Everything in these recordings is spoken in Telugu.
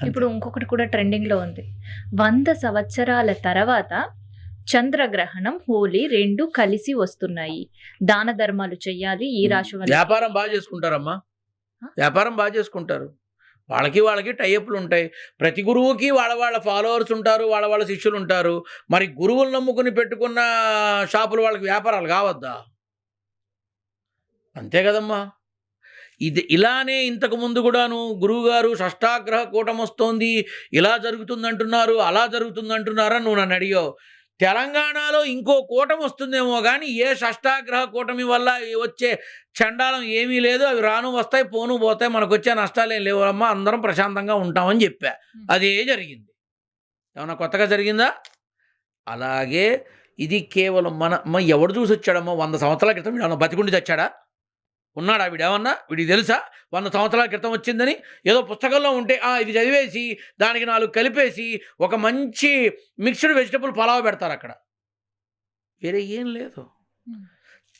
ఇప్పుడు ఇంకొకటి కూడా ట్రెండింగ్‌లో ఉంది. 100 సంవత్సరాల తర్వాత చంద్రగ్రహణం, హోలీ 2 కలిసి వస్తున్నాయి. దాన ధర్మాలు చెయ్యాలి. ఈ రాశి వాళ్ళకి వ్యాపారం బాగా చేసుకుంటారమ్మా. ఆ? వ్యాపారం బాగా చేసుకుంటారు. వాళ్ళకి టైఅప్‌లు ఉంటాయి. ప్రతి గురువుకి వాళ్ళ ఫాలోవర్స్ ఉంటారు. వాళ్ళ శిష్యులు ఉంటారు. మరి గురువులు నమ్ముకుని పెట్టుకున్న షాపులు వాళ్ళకి వ్యాపారాలు కావద్దా? అంతే కదమ్మా. ఇలానే ఇంతకు ముందు కూడాను గురువుగారు షష్టాగ్రహ కూటమొస్తోంది, ఇలా జరుగుతుందంటున్నారు, అలా జరుగుతుందంటున్నారని నువ్వు నన్ను అడిగావు. తెలంగాణలో ఇంకో కూటమి వస్తుందేమో కానీ ఏ షష్టాగ్రహ కూటమి వల్ల వచ్చే చండాలం ఏమీ లేదు. అవి రాను వస్తాయి, పోను పోతాయి, మనకు వచ్చే నష్టాలేం లేవమ్మా, అందరం ప్రశాంతంగా ఉంటామని చెప్పా. అదే జరిగింది. ఏమన్నా కొత్తగా జరిగిందా? అలాగే ఇది కేవలం ఎవడు చూసి వచ్చాడమ్మా? 100 సంవత్సరాల క్రితం వీడు బతికుండి తెచ్చాడా? ఉన్నాడా వీడేమన్నా? వీడికి తెలుసా 100 సంవత్సరాల క్రితం వచ్చిందని? ఏదో పుస్తకంలో ఉంటే ఇది చదివేసి దానికి 4 కలిపేసి ఒక మంచి మిక్స్డ్ వెజిటబుల్ పలావ్ పెడతారు అక్కడ. వేరే ఏం లేదు.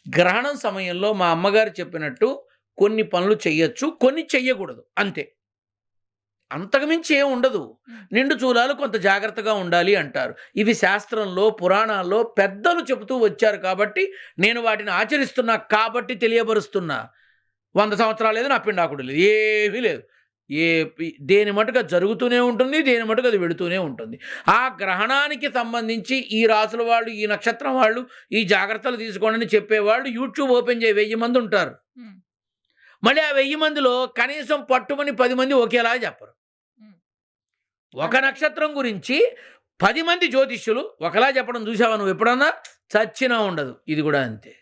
గ్రహణం సమయంలో మా అమ్మగారు చెప్పినట్టు కొన్ని పనులు చెయ్యొచ్చు, కొన్ని చెయ్యకూడదు, అంతే. అంతకుమించి ఏం ఉండదు. నిండు చూలాలు కొంత జాగ్రత్తగా ఉండాలి అంటారు. ఇవి శాస్త్రంలో, పురాణాల్లో పెద్దలు చెబుతూ వచ్చారు కాబట్టి నేను వాటిని ఆచరిస్తున్నా కాబట్టి తెలియపరుస్తున్నా. 100 సంవత్సరాలు లేదు, నా పిండాకుడు లేదు, ఏమీ లేదు. దేని మటుకు అది జరుగుతూనే ఉంటుంది, దేని మటుకు అది వెళుతూనే ఉంటుంది. ఆ గ్రహణానికి సంబంధించి ఈ రాసుల వాళ్ళు, ఈ నక్షత్రం వాళ్ళు ఈ జాగ్రత్తలు తీసుకోండి అని చెప్పేవాళ్ళు యూట్యూబ్ ఓపెన్ చేయి 1000 మంది ఉంటారు. మళ్ళీ ఆ 1000 మందిలో కనీసం పట్టుమని 10 మంది ఒకేలా చెప్పరు. ఒక నక్షత్రం గురించి 10 మంది జ్యోతిష్యులు ఒకలా చెప్పడం చూసావా నువ్వు ఎప్పుడన్నా? చచ్చినా ఉండదు. ఇది కూడా అంతే.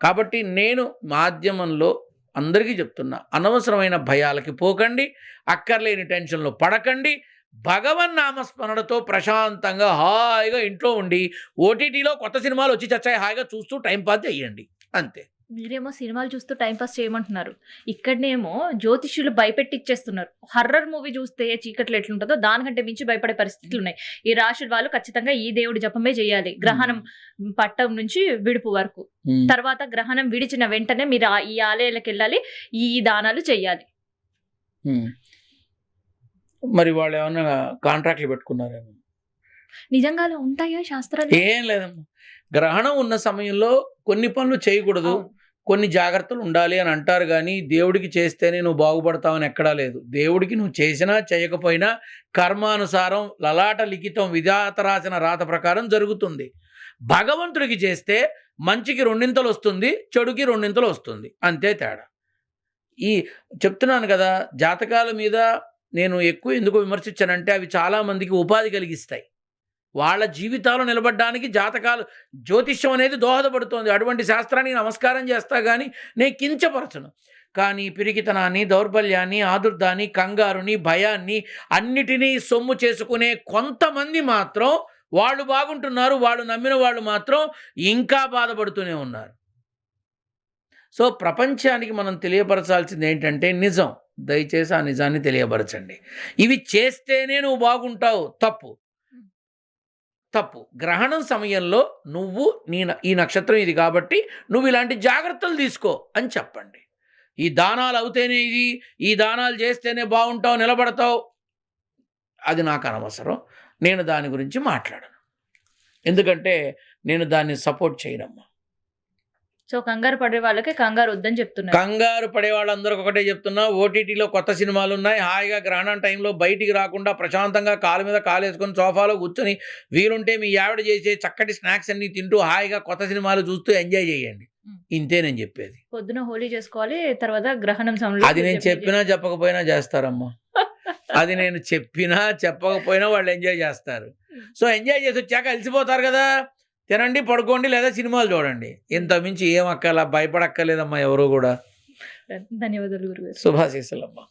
కాబట్టి నేను మాధ్యమంలో అందరికీ చెప్తున్నా, అనవసరమైన భయాలకి పోకండి, అక్కర్లేని టెన్షన్లో పడకండి. భగవన్నామస్మరణతో ప్రశాంతంగా హాయిగా ఇంట్లో ఉండి ఓటీటీలో కొత్త సినిమాలు వచ్చి చచ్చాయి, హాయిగా చూస్తూ టైంపాస్ చేయండి, అంతే. మీరేమో సినిమాలు చూస్తూ టైంపాస్ చేయమంటున్నారు. ఇక్కడనేమో జ్యోతిష్యులు భయపెట్టిచ్చేస్తున్నారు. హర్రర్ మూవీ చూస్తే చీకట్లు ఎట్లుంటుందో దానికంటే మించి భయపడే పరిస్థితులు ఉన్నాయి. ఈ రాశుల వాళ్ళు ఖచ్చితంగా ఈ దేవుడి జపమే చేయాలి, గ్రహణం పట్టం నుంచి విడుపు వరకు. తర్వాత గ్రహణం విడిచిన వెంటనే మీరు ఈ ఆలయాలకు వెళ్ళాలి, ఈ దానాలు చెయ్యాలి. మరి వాళ్ళు ఏమన్నా కాంట్రాక్ట్లు పెట్టుకున్నారేమో? నిజంగా ఉంటాయా శాస్త్రాలు? ఏం లేదమ్మా. గ్రహణం ఉన్న సమయంలో కొన్ని పనులు చేయకూడదు, కొన్ని జాగ్రత్తలు ఉండాలి అని అంటారు. కానీ దేవుడికి చేస్తేనే నువ్వు బాగుపడతావని ఎక్కడా లేదు. దేవుడికి నువ్వు చేసినా చేయకపోయినా కర్మానుసారం లలాట లిఖితం విధాత రాసిన రాత ప్రకారం జరుగుతుంది. భగవంతుడికి చేస్తే మంచికి 2 వస్తుంది, చెడుకి 2 వస్తుంది, అంతే తేడా. చెప్తున్నాను కదా, జాతకాల మీద నేను ఎక్కువ ఎందుకు విమర్శించానంటే అవి చాలామందికి ఉపాధి కలిగిస్తాయి. వాళ్ళ జీవితాలు నిలబడడానికి జాతకాలు, జ్యోతిష్యం అనేది దోహదపడుతోంది. అటువంటి శాస్త్రానికి నమస్కారం చేస్తా కానీ నేను కించపరచను. కానీ పిరికితనాన్ని, దౌర్బల్యాన్ని, ఆదుర్దాన్ని, కంగారుని, భయాన్ని అన్నిటినీ సొమ్ము చేసుకునే కొంతమంది మాత్రం వాళ్ళు బాగుంటున్నారు, వాళ్ళు నమ్మిన వాళ్ళు మాత్రం ఇంకా బాధపడుతూనే ఉన్నారు. సో ప్రపంచానికి మనం తెలియపరచాల్సింది ఏంటంటే నిజం. దయచేసి ఆ నిజాన్ని తెలియపరచండి. ఇవి చేస్తేనే నువ్వు బాగుంటావు, తప్పు. గ్రహణం సమయంలో నువ్వు ఈ నక్షత్రం ఇది కాబట్టి నువ్వు ఇలాంటి జాగ్రత్తలు తీసుకో అని చెప్పండి. ఈ దానాలు అవుతేనే ఈ దానాలు చేస్తేనే బాగుంటావు, నిలబడతావు, అది నాకు అనవసరం. నేను దాని గురించి మాట్లాడను, ఎందుకంటే నేను దాన్ని సపోర్ట్ చేయనమ్మా. సో కంగారు పడే వాళ్ళకి కంగారు వద్దని చెప్తున్నారు. కంగారు పడే వాళ్ళందరికీ ఒకటే చెప్తున్నా, ఓటీటీలో కొత్త సినిమాలు ఉన్నాయి, హాయిగా గ్రహణం టైంలో బయటికి రాకుండా ప్రశాంతంగా కాలు మీద కాలు వేసుకొని సోఫాలో కూర్చొని వీలుంటే మీ ఆవిడ చేసే చక్కటి స్నాక్స్ అన్ని తింటూ హాయిగా కొత్త సినిమాలు చూస్తూ ఎంజాయ్ చేయండి. ఇంతే నేను చెప్పేది. పొద్దున హోలీ చేసుకోవాలి, తర్వాత గ్రహణం సమయంలో అది నేను చెప్పినా చెప్పకపోయినా చేస్తారమ్మా. అది నేను చెప్పినా చెప్పకపోయినా వాళ్ళు ఎంజాయ్ చేస్తారు. సో ఎంజాయ్ చేసి వచ్చాక అలసిపోతారు కదా, తినండి, పడుకోండి, లేదా సినిమాలు చూడండి. ఇంత మించి ఏం భయపడక్కర్లేదమ్మా ఎవరు కూడా. ధన్యవాదాలు గురుగారు. శుభాశీస్సులమ్మా.